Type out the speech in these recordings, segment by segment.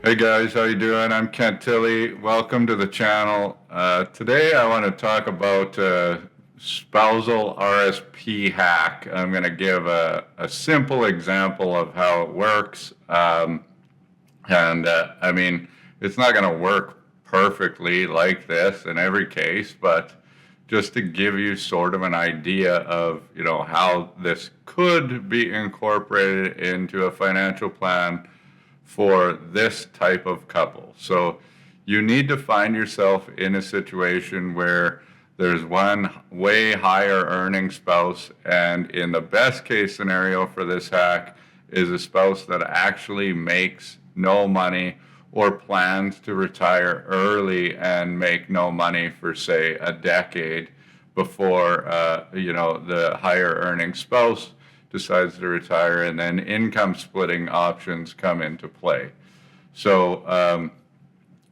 Hey guys, how you doing? I'm Kent Tilley. Welcome to the channel. Today I want to talk about spousal RSP hack. I'm going to give a simple example of how it works. I mean, it's not going to work perfectly like this in every case, but just to give you sort of an idea of, how this could be incorporated into a financial plan for this type of couple. So you need to find yourself in a situation where there's one way higher earning spouse, and in the best case scenario for this hack is a spouse that actually makes no money or plans to retire early and make no money for, say, a decade before the higher earning spouse decides to retire, and then income splitting options come into play. So,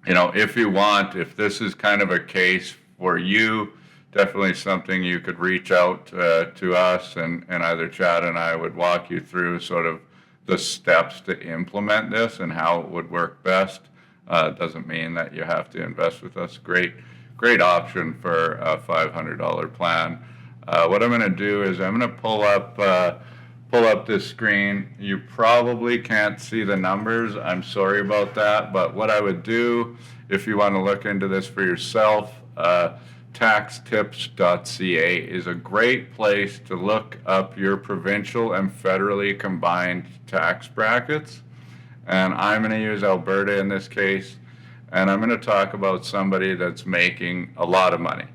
if this is kind of a case for you, definitely something you could reach out to us, and either Chad and I would walk you through sort of the steps to implement this and how it would work best. Doesn't mean that you have to invest with us. Great option for a $500 plan. What I'm going to do is I'm going to pull up this screen. You probably can't see the numbers. I'm sorry about that. But what I would do, if you want to look into this for yourself, taxtips.ca is a great place to look up your provincial and federally combined tax brackets. And I'm going to use Alberta in this case. And I'm going to talk about somebody that's making a lot of money.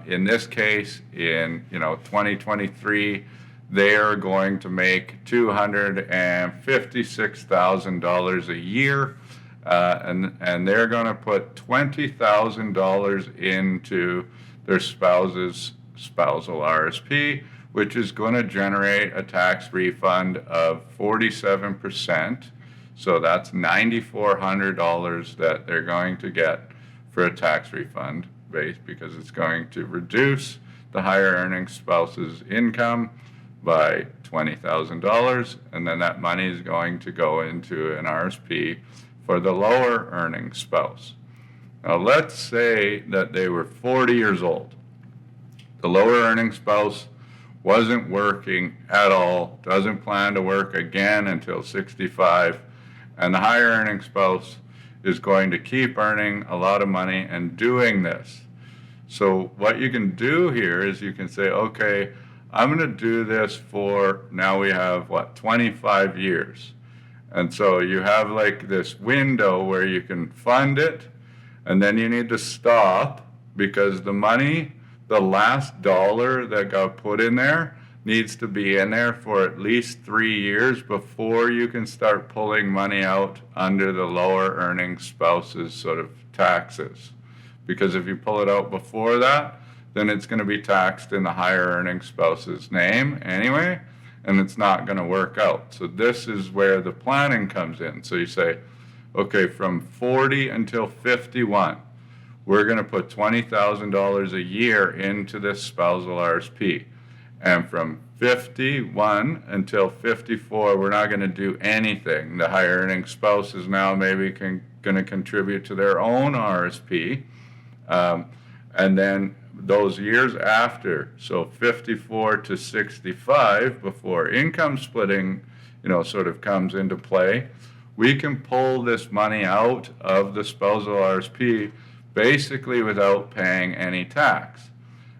In this case, in 2023, they are going to make $256,000 a year, and they're going to put $20,000 into their spouse's spousal RSP, which is going to generate a tax refund of 47%. So that's $9,400 that they're going to get for a tax refund base, because it's going to reduce the higher earning spouse's income by $20,000, and then that money is going to go into an RSP for the lower earning spouse. Now let's say that they were 40 years old. The lower earning spouse wasn't working at all, doesn't plan to work again until 65, and the higher earning spouse is going to keep earning a lot of money and doing this. So what you can do here is you can say, okay, I'm going to do this for, now we have 25 years. And so you have like this window where you can fund it, and then you need to stop, because the money, the last dollar that got put in there, needs to be in there for at least 3 years before you can start pulling money out under the lower earning spouse's sort of taxes. Because if you pull it out before that, then it's going to be taxed in the higher earning spouse's name anyway, and it's not going to work out. So this is where the planning comes in. So you say, okay, from 40 until 51, we're going to put $20,000 a year into this spousal RSP. And from 51 until 54, we're not going to do anything. The higher earning spouse is now maybe going to contribute to their own RSP. And then those years after, so 54 to 65, before income splitting, sort of comes into play, we can pull this money out of the spousal RSP basically without paying any tax.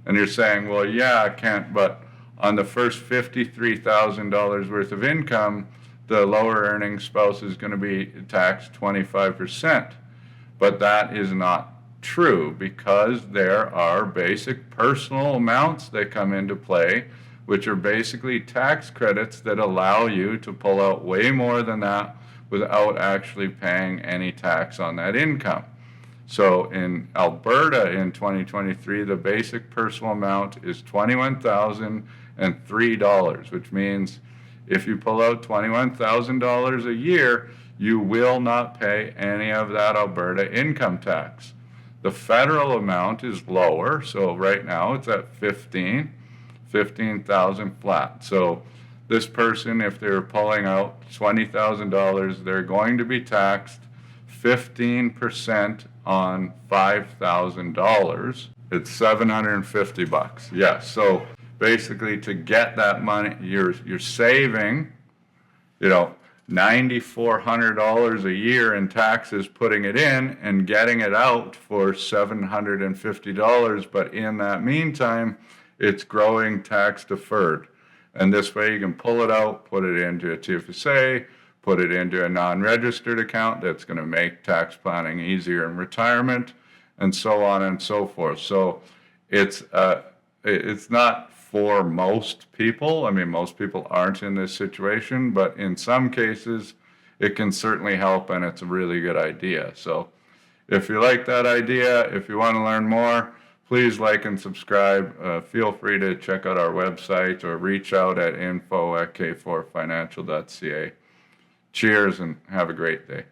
And you're saying, well, yeah, I can't, but on the first $53,000 worth of income, the lower earning spouse is going to be taxed 25%. But that is not true, because there are basic personal amounts that come into play, which are basically tax credits that allow you to pull out way more than that without actually paying any tax on that income. So in Alberta in 2023, the basic personal amount is $21,003, which means if you pull out $21,000 a year, you will not pay any of that Alberta income tax. The federal amount is lower, so right now it's at 15,000 flat. So this person, if they're pulling out $20,000, they're going to be taxed 15% on $5,000, it's $750. Yes. So basically, to get that money, you're saving, $9,400 a year in taxes putting it in and getting it out for $750. But in that meantime, it's growing tax deferred. And this way you can pull it out, put it into a TFSA, put it into a non-registered account that's going to make tax planning easier in retirement, and so on and so forth. So it's not for most people. I mean, most people aren't in this situation, but in some cases, it can certainly help, and it's a really good idea. So if you like that idea, if you want to learn more, please like and subscribe. Feel free to check out our website or reach out at info@k4financial.ca. Cheers and have a great day.